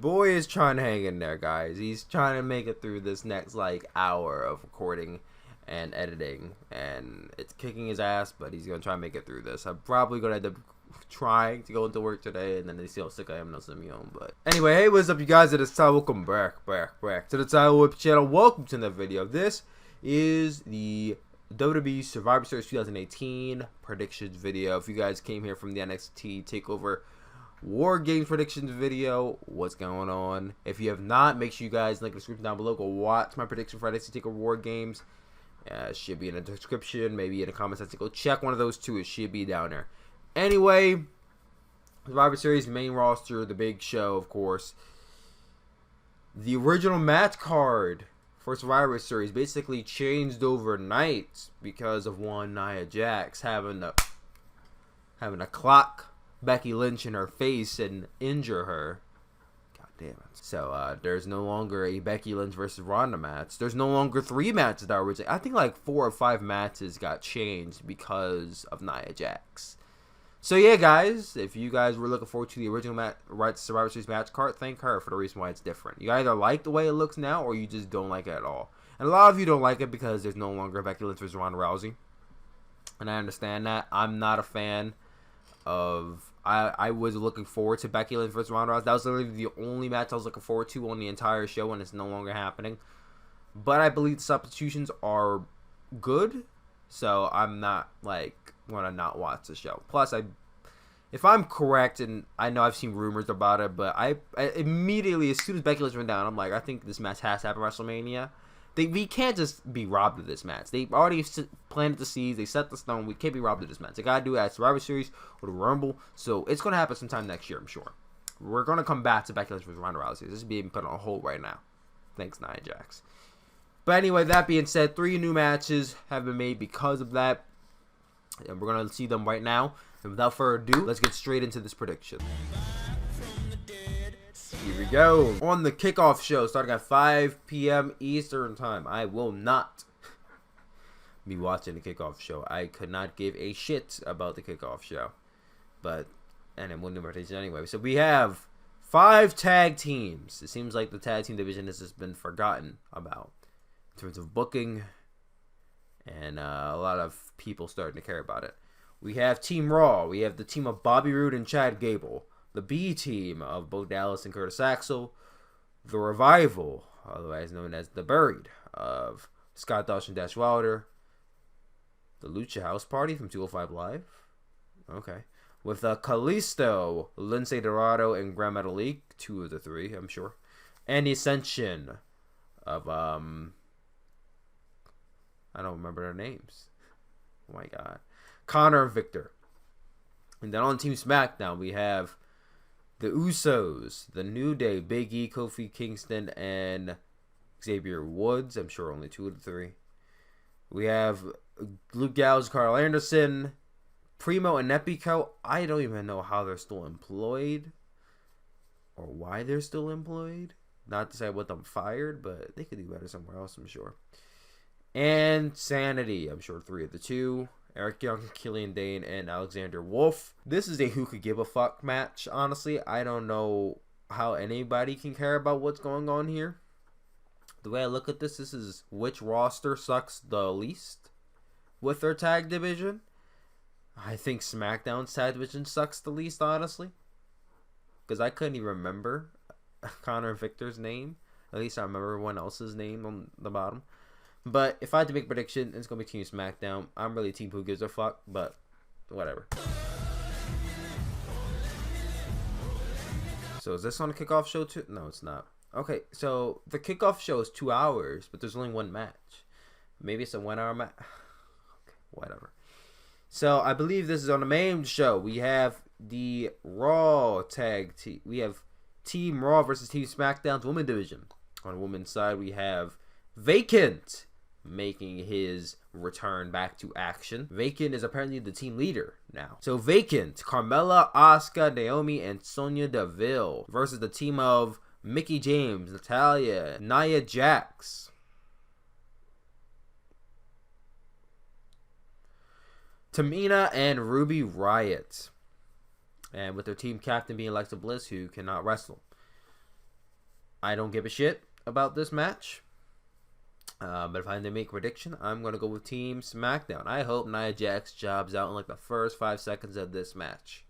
boy is trying to hang in there, guys. He's trying to make it through this next like hour of recording and editing, and it's kicking his ass, but he's gonna try and make it through this. I'm probably gonna end up trying to go into work today, and then they see how sick I am and they'll send me home. But anyway, hey, what's up, you guys? It is Ty. Welcome back to the Ty Whip channel. Welcome to the video. This is the WWE Survivor Series 2018 predictions video. If you guys came here from the NXT Takeover War Games predictions video, what's going on? If you have not, make sure you guys link in the description down below. Go watch my prediction for NXT Takeover War Games. It should be in the description, maybe in the comment section. Go check one of those two. It should be down there. Anyway, Survivor Series main roster, the big show, of course. The original match card for Survivor Series basically changed overnight because of one Nia Jax having to clock Becky Lynch in her face and injure her. God damn it. So there's no longer a Becky Lynch versus Ronda match. There's no longer 3 matches that originally. I think like 4 or 5 matches got changed because of Nia Jax. So yeah, guys, if you guys were looking forward to the original Survivor Series match card, thank her for the reason why it's different. You either like the way it looks now, or you just don't like it at all. And a lot of you don't like it because there's no longer Becky Lynch versus Ronda Rousey. And I understand that. I'm not a fan of... I was looking forward to Becky Lynch versus Ronda Rousey. That was literally the only match I was looking forward to on the entire show, and it's no longer happening. But I believe the substitutions are good, so I'm not, like, going to not watch the show. Plus, if I'm correct, and I know I've seen rumors about it, but I immediately, as soon as Becky Lynch went down, I'm like, I think this match has to happen at WrestleMania. We can't just be robbed of this match. They already planted the seeds. They set the stone. We can't be robbed of this match. They got to do it at Survivor Series or the Rumble. So it's going to happen sometime next year, I'm sure. We're going to come back to Becky Lynch versus Ronda Rousey. This is being put on hold right now. Thanks, Nia Jax. But anyway, that being said, 3 new matches have been made because of that. And we're going to see them right now. And without further ado, let's get straight into this prediction. Here we go. On the Kickoff Show, starting at 5 p.m. Eastern Time. I will not be watching the Kickoff Show. I could not give a shit about the Kickoff Show. And it wouldn't have anyway. So we have 5 tag teams. It seems like the tag team division has just been forgotten about in terms of booking. And a lot of people starting to care about it. We have Team Raw. We have the team of Bobby Roode and Chad Gable. The B team of Bo Dallas and Curtis Axel. The Revival, otherwise known as The Buried, of Scott Dawson and Dash Wilder. The Lucha House Party from 205 Live. Okay. With Kalisto, Lince Dorado, and Gran Metalik. 2 of the 3, I'm sure. And the Ascension of, I don't remember their names. Oh my god. Connor and Victor. And then on Team SmackDown, we have the Usos, the New Day, Big E, Kofi Kingston, and Xavier Woods. I'm sure only 2 of the 3. We have Luke Gallows, Carl Anderson, Primo, and Epico. I don't even know how they're still employed or why they're still employed. Not to say I want them fired, but they could do better somewhere else, I'm sure. And Sanity. I'm sure 3 of the 2. Eric Young, Killian Dane, and Alexander Wolf. This is a who could give a fuck match, honestly. I don't know how anybody can care about what's going on here. The way I look at this is which roster sucks the least with their tag division. I think SmackDown's tag division sucks the least, honestly. Because I couldn't even remember Connor and Victor's name. At least I remember everyone else's name on the bottom. But if I had to make a prediction, it's going to be Team SmackDown. I'm really Team Who Gives a Fuck, but whatever. So is this on the Kickoff Show too? No, it's not. Okay, so the Kickoff Show is 2 hours, but there's only 1 match. Maybe it's a 1-hour match. Okay, whatever. So I believe this is on the main show. We have the Raw tag team. We have Team Raw versus Team SmackDown's women's division. On the women's side, we have Vacant making his return back to action. Vacant is apparently the team leader now. So Vacant, Carmella, Asuka, Naomi, and Sonya Deville versus the team of Mickie James, Natalya, Nia Jax. Tamina and Ruby Riott. And with their team captain being Alexa Bliss, who cannot wrestle. I don't give a shit about this match. But if I had to make a prediction, I'm going to go with Team SmackDown. I hope Nia Jax jobs out in like the first 5 seconds of this match.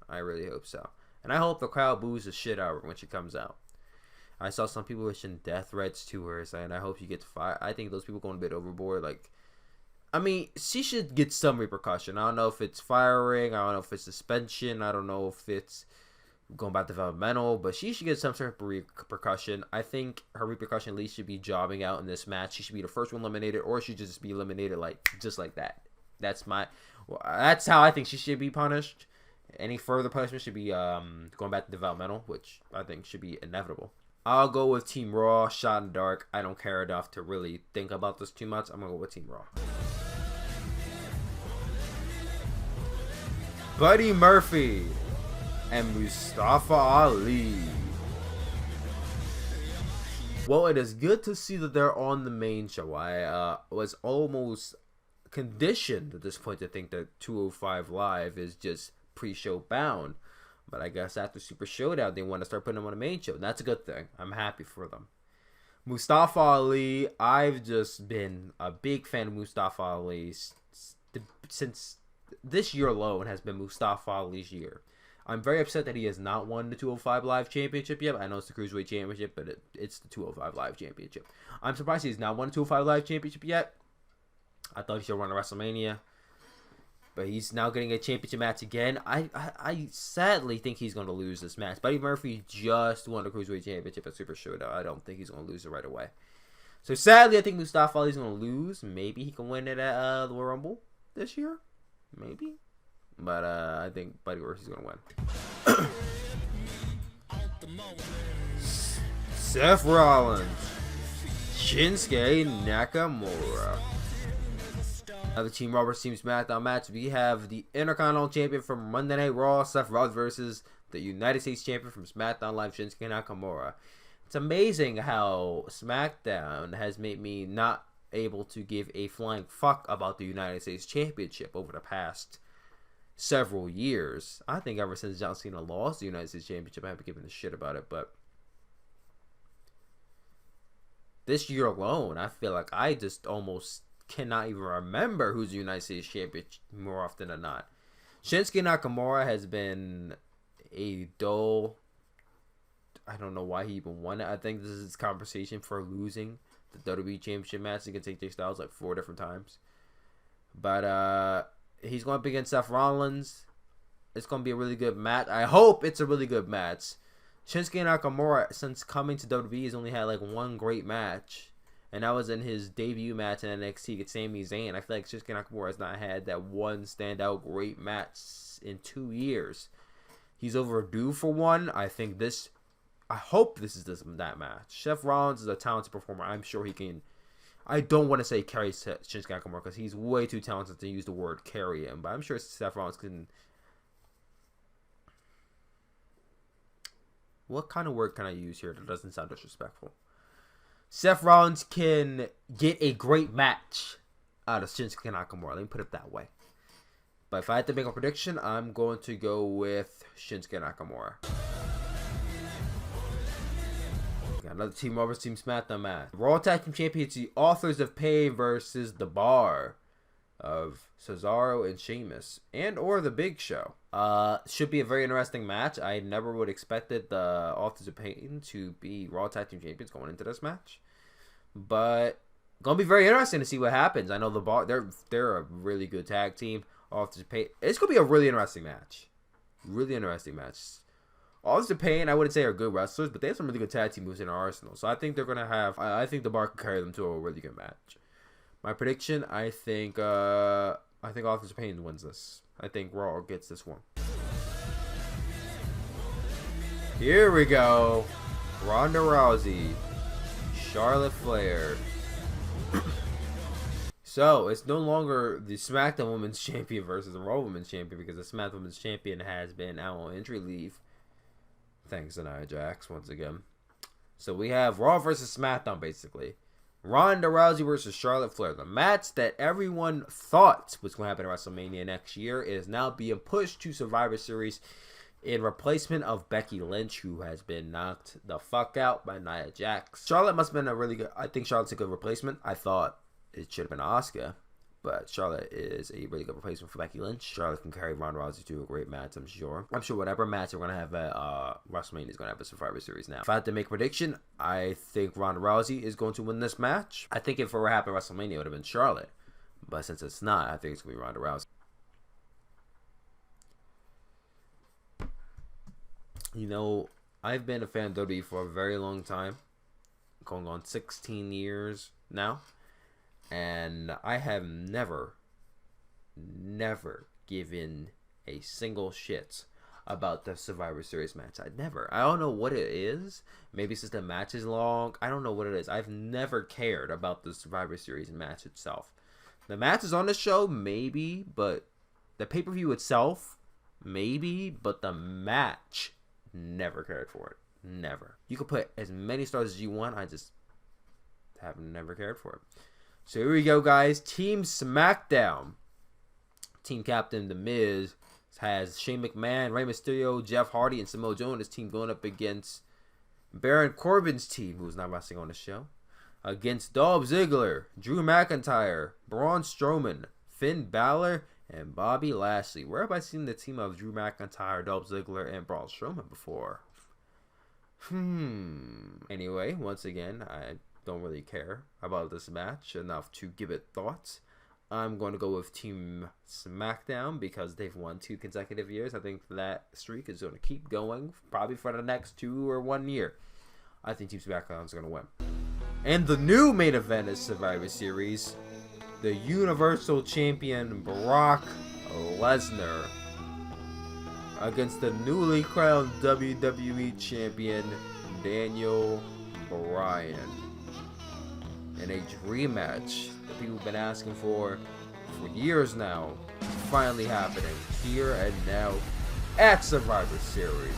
I really hope so. And I hope the crowd boos the shit out of her when she comes out. I saw some people wishing death threats to her, saying I hope she gets fired. I think those people going a bit overboard. Like, I mean, she should get some repercussion. I don't know if it's firing. I don't know if it's suspension. I don't know if it's going back developmental. But she should get some sort of repercussion. I think her repercussion at least should be jobbing out in this match. She should be the first one eliminated, or she should just be eliminated just like that. That's how I think she should be punished. Any further punishment should be going back to developmental, which I think should be inevitable. I'll go with Team Raw, shot in the dark. I don't care enough to really think about this too much. I'm going to go with Team Raw. Buddy Murphy and Mustafa Ali. Well, it is good to see that they're on the main show. I was almost conditioned at this point to think that 205 Live is just pre-show bound. But I guess after Super Showdown, they want to start putting them on the main show. And that's a good thing. I'm happy for them. Mustafa Ali, I've just been a big fan of Mustafa Ali since this year alone has been Mustafa Ali's year. I'm very upset that he has not won the 205 Live Championship yet. I know it's the Cruiserweight Championship, but it's the 205 Live Championship. I'm surprised he's not won the 205 Live Championship yet. I thought he should run a WrestleMania. But he's now getting a championship match again. I sadly think he's going to lose this match. Buddy Murphy just won the Cruiserweight Championship at Super Showdown. I don't think he's going to lose it right away. So sadly, I think Mustafa Ali's going to lose. Maybe he can win it at the Royal Rumble this year. Maybe. But I think Buddy Murphy's going to win. Seth Rollins. Shinsuke Nakamura. Now the Team Raw vs. Team SmackDown match, we have the Intercontinental Champion from Monday Night Raw, Seth Rollins, versus the United States Champion from SmackDown Live, Shinsuke Nakamura. It's amazing how SmackDown has made me not able to give a flying fuck about the United States Championship over the past several years. I think ever since John Cena lost the United States Championship, I haven't given a shit about it, but this year alone, I feel like I just almost cannot even remember who's the United States Champion more often than not. Shinsuke Nakamura has been a dull. I don't know why he even won it. I think this is his compensation for losing the WWE Championship match against AJ Styles like 4 different times. But he's going up against Seth Rollins. It's going to be a really good match. I hope it's a really good match. Shinsuke Nakamura, since coming to WWE, has only had like one great match. And that was in his debut match in NXT against Sami Zayn. I feel like Shinsuke Nakamura has not had that one standout great match in 2 years. He's overdue for one. I hope this is that match. Seth Rollins is a talented performer. I'm sure he can. I don't want to say carry Shinsuke Nakamura because he's way too talented to use the word carry him. But I'm sure Seth Rollins can. What kind of word can I use here that doesn't sound disrespectful? Seth Rollins can get a great match out of Shinsuke Nakamura. Let me put it that way. But if I had to make a prediction, I'm going to go with Shinsuke Nakamura. Got another Team Raw vs. Team SmackDown match. Raw Tag Team Champions, the Authors of Pain versus The Bar of Cesaro and Sheamus, and or The Big Show. Should be a very interesting match. I never would expected the Authors of Pain to be Raw Tag Team Champions going into this match, but gonna be very interesting to see what happens. I know The Bar, they're a really good tag team. Authors of Pain, it's gonna be a really interesting match. Really interesting match. Authors of Pain, I wouldn't say are good wrestlers, but they have some really good tag team moves in their arsenal. So I think they're gonna have. I think The Bar can carry them to a really good match. My prediction, I think Authors of Pain wins this. I think Raw gets this one. Here we go. Ronda Rousey, Charlotte Flair. So, it's no longer the SmackDown Women's Champion versus the Raw Women's Champion because the SmackDown Women's Champion has been out on injury leave. Thanks to Nia Jax once again. So, we have Raw versus SmackDown basically. Ronda Rousey versus Charlotte Flair. The match that everyone thought was going to happen at WrestleMania next year is now being pushed to Survivor Series in replacement of Becky Lynch, who has been knocked the fuck out by Nia Jax. Charlotte must have been a really good... I think Charlotte's a good replacement. I thought it should have been Asuka, but Charlotte is a really good replacement for Becky Lynch. Charlotte can carry Ronda Rousey to a great match, I'm sure. I'm sure whatever match we're going to have at WrestleMania is going to have a Survivor Series now. If I had to make a prediction, I think Ronda Rousey is going to win this match. I think if it were happening at WrestleMania, it would have been Charlotte. But since it's not, I think it's going to be Ronda Rousey. You know, I've been a fan of WWE for a very long time. Going on 16 years now. And I have never given a single shit about the Survivor Series match. I don't know what it is. Maybe it's just the match is long. I don't know what it is. I've never cared about the Survivor Series match itself. The matches on the show, maybe, but the pay-per-view itself, maybe, but the match, never cared for it. Never. You can put as many stars as you want. I just have never cared for it. So here we go, guys. Team SmackDown. Team captain The Miz has Shane McMahon, Rey Mysterio, Jeff Hardy, and Samoa Joe. His team going up against Baron Corbin's team, who's not wrestling on the show. Against Dolph Ziggler, Drew McIntyre, Braun Strowman, Finn Balor, and Bobby Lashley. Where have I seen the team of Drew McIntyre, Dolph Ziggler, and Braun Strowman before? Anyway, once again, I don't really care about this match enough to give it thoughts. I'm going to go with Team SmackDown because they've won 2 consecutive years. I think that streak is going to keep going probably for the next 2 or 1 year. I think Team SmackDown is going to win. And the new main event is Survivor Series. The Universal Champion Brock Lesnar against the newly crowned WWE Champion Daniel Bryan. In a dream match that people have been asking for years now, finally happening here and now at Survivor Series.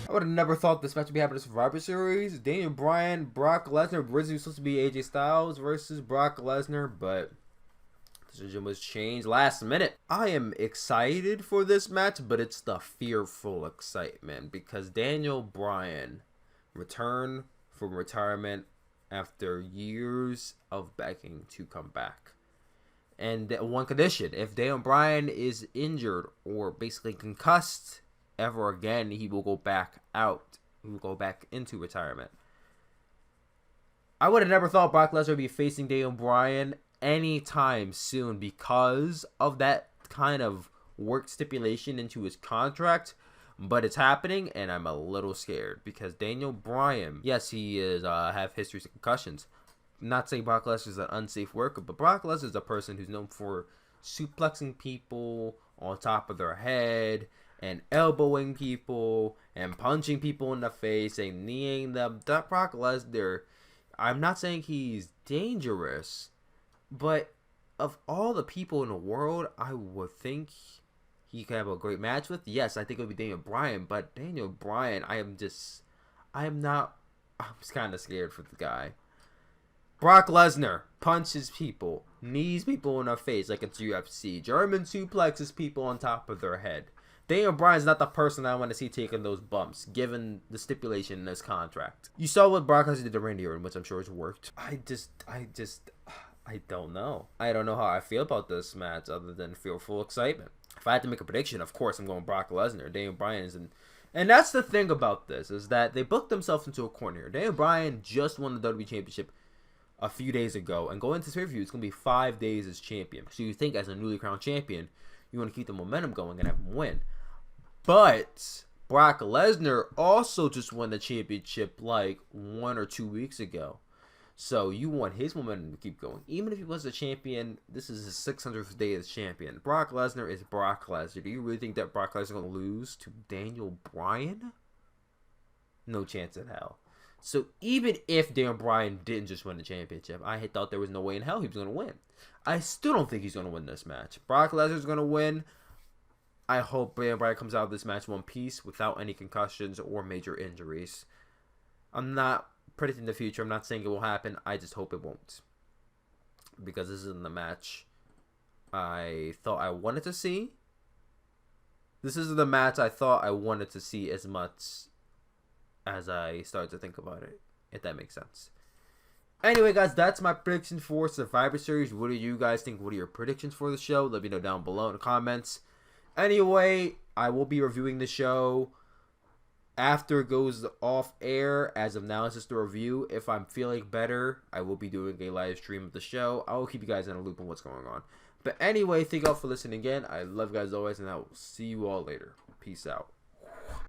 I would have never thought this match would be happening at Survivor Series. Daniel Bryan, Brock Lesnar, originally supposed to be AJ Styles versus Brock Lesnar, but the decision was changed last minute. I am excited for this match, but it's the fearful excitement because Daniel Bryan returned from retirement after years of begging to come back. And one condition, if Daniel Bryan is injured or basically concussed ever again, he will go back out. He will go back into retirement. I would have never thought Brock Lesnar would be facing Daniel Bryan anytime soon because of that kind of work stipulation into his contract. But it's happening, and I'm a little scared because Daniel Bryan, yes, he is have histories of concussions. I'm not saying Brock Lesnar is an unsafe worker, but Brock Lesnar is a person who's known for suplexing people on top of their head and elbowing people and punching people in the face and kneeing them. That Brock Lesnar, I'm not saying he's dangerous, but of all the people in the world, I would think he could have a great match with. Yes, I think it would be Daniel Bryan, but Daniel Bryan, I'm kind of scared for the guy. Brock Lesnar punches people, knees people in the face like it's UFC, German suplexes people on top of their head. Daniel Bryan's not the person I want to see taking those bumps, given the stipulation in his contract. You saw what Brock Lesnar did to Randy Orton, which I'm sure has worked. I don't know. I don't know how I feel about this match other than fearful excitement. If I had to make a prediction, of course I'm going Brock Lesnar. Daniel Bryan is and that's the thing about this, is that they booked themselves into a corner here. Daniel Bryan just won the WWE Championship a few days ago, and going into this review, it's going to be 5 days as champion. So you think as a newly crowned champion, you want to keep the momentum going and have him win. But Brock Lesnar also just won the championship like 1 or 2 weeks ago. So you want his momentum to keep going. Even if he was a champion, this is his 600th day as champion. Brock Lesnar is Brock Lesnar. Do you really think that Brock Lesnar is going to lose to Daniel Bryan? No chance in hell. So even if Daniel Bryan didn't just win the championship, I had thought there was no way in hell he was going to win. I still don't think he's going to win this match. Brock Lesnar is going to win. I hope Daniel Bryan comes out of this match one piece without any concussions or major injuries. I'm not predicting the future. I'm not saying it will happen. I just hope it won't. Because this isn't the match I thought I wanted to see. This isn't the match I thought I wanted to see as much as I started to think about it. If that makes sense. Anyway, guys, that's my prediction for Survivor Series. What do you guys think? What are your predictions for the show? Let me know down below in the comments. Anyway, I will be reviewing the show after it goes off air. As of now, it's just a review. If I'm feeling better, I will be doing a live stream of the show. I will keep you guys in a loop on what's going on. But anyway, thank you all for listening again. I love you guys always, and I will see you all later. Peace out.